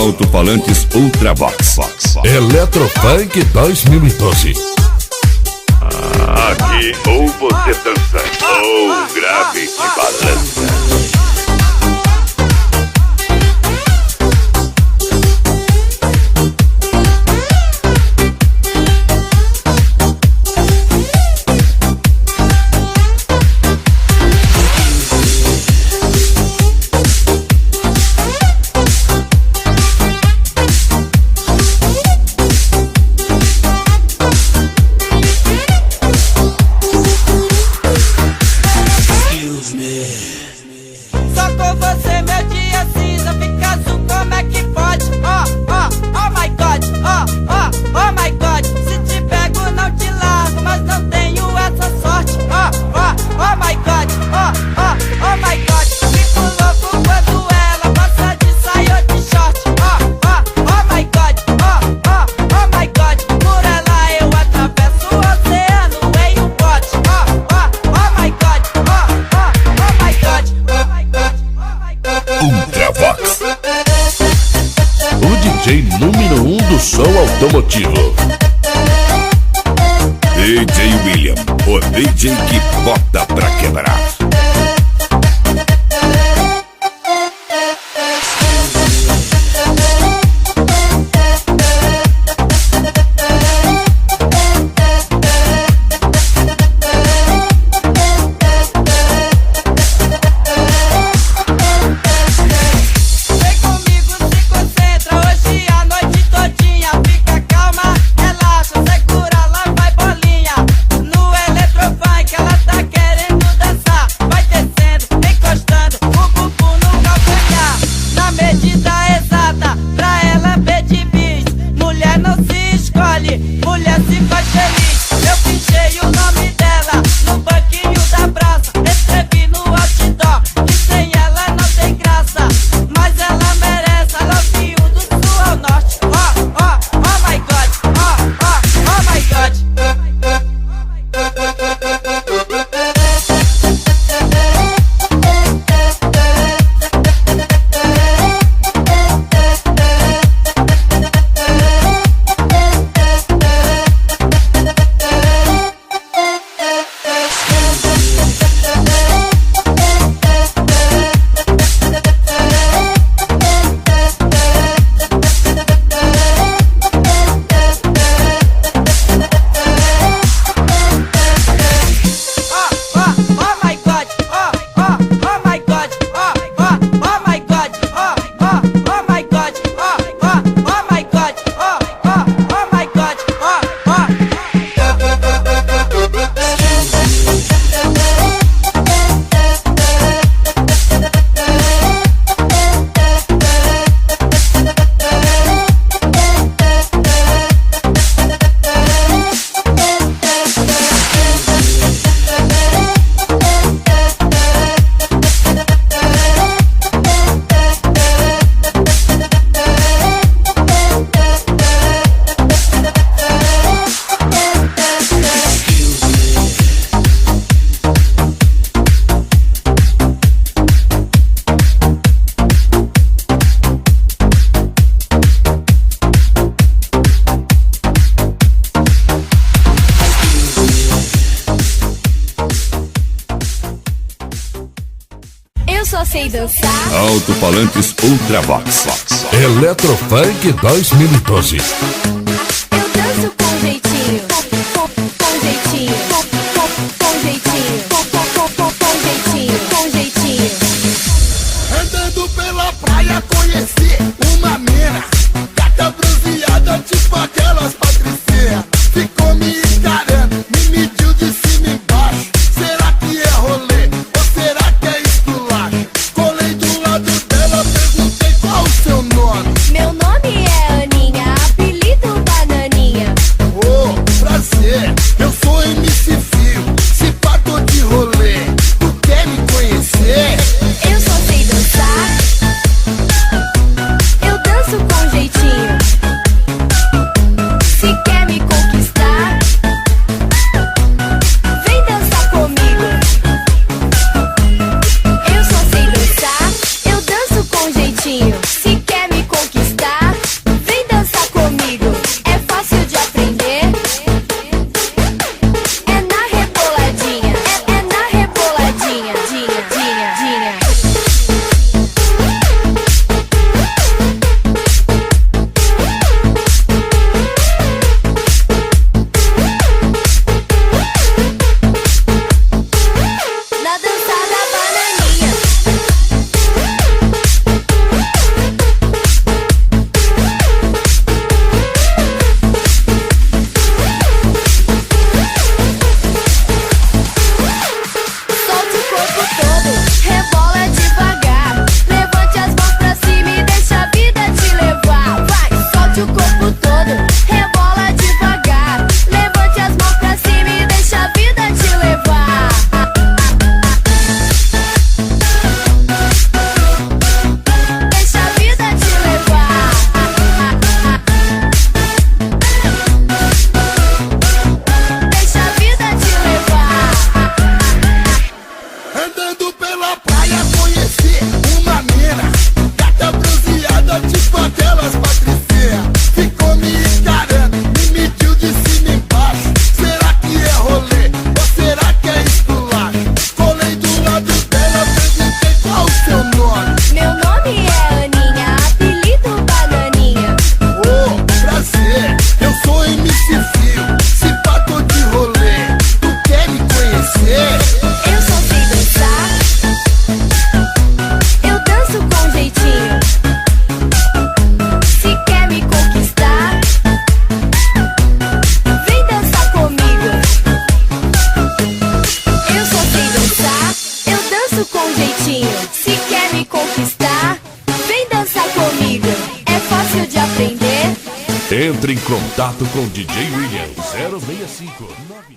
Alto-falantes Ultravox. Eletrofunk 2012. Aqui ou você dança, ou grave e balança. Só com você meu dia cinza fica azul, como é que pode? Oh my God, oh my God. Se te pego não te largo, mas não tenho essa sorte. Oh my God, oh my God. Fico louco quando ela passa de saia ou de short. Oh my God, oh my God. Por ela eu atravesso o oceano em um bote. Oh my God, oh my God. Ultravox. O DJ número 1 do som automotivo. DJ William, o DJ que bota pra quebrar. Vem comigo, se concentra, hoje a noite todinha. Fica calma, relaxa, segura, lá vai bolinha. No eletrofunk ela tá querendo dançar. Vai descendo, encostando, o bumbum no calcanhar. Na medida exata, pra ela ver de bis. Mulher não se escolhe, mulher se faz feliz. Eu pichei o nome dela no banquinho da praça. Escrevi no outdoor, e sem ela não tem graça. Mas ela merece, ela viu do sul ao norte. Oh my God, oh my God. Oh my God, oh my God, oh my God, oh my God, oh my God, oh my God, Eu só sei dançar. Alto-falantes Ultravox. Eletrofunk 2012. Eu danço com jeitinho. Com jeitinho. Com jeitinho. Com jeitinho. Com jeitinho. Andando pela praia conheci uma mina, gata bronzeada tipo aquelas patricinhas. Ficou me encarando, me mediu de cima e embaixo. Será que é rolê ou será que é esculacho? Colei do lado dela, perguntei qual o seu nome. Meu nome é Aninha, apelido Bananinha. Oh, prazer, eu sou MC Fio, se pá tô de rolê. Tu quer me conhecer? Eu só sei dançar. Eu pela praia conheci uma mina, gata bronzeada tipo aquelas patricinhas. Ficou me encarando, me mediu de cima e embaixo. Será que é rolê ou será que é esculacho? Colei do lado dela, perguntei qual o seu nome. Meu nome é Aninha, apelido Bananinha. Oh, prazer, eu sou MC Fio, se pá tô de rolê, tu quer me conhecer? Eu só sei dançar, eu danço com jeitinho. Se quer me conquistar, vem dançar comigo. Eu só sei dançar, eu danço com jeitinho. Se quer me conquistar, vem dançar comigo. É fácil de aprender. Entre em contato com DJ William 065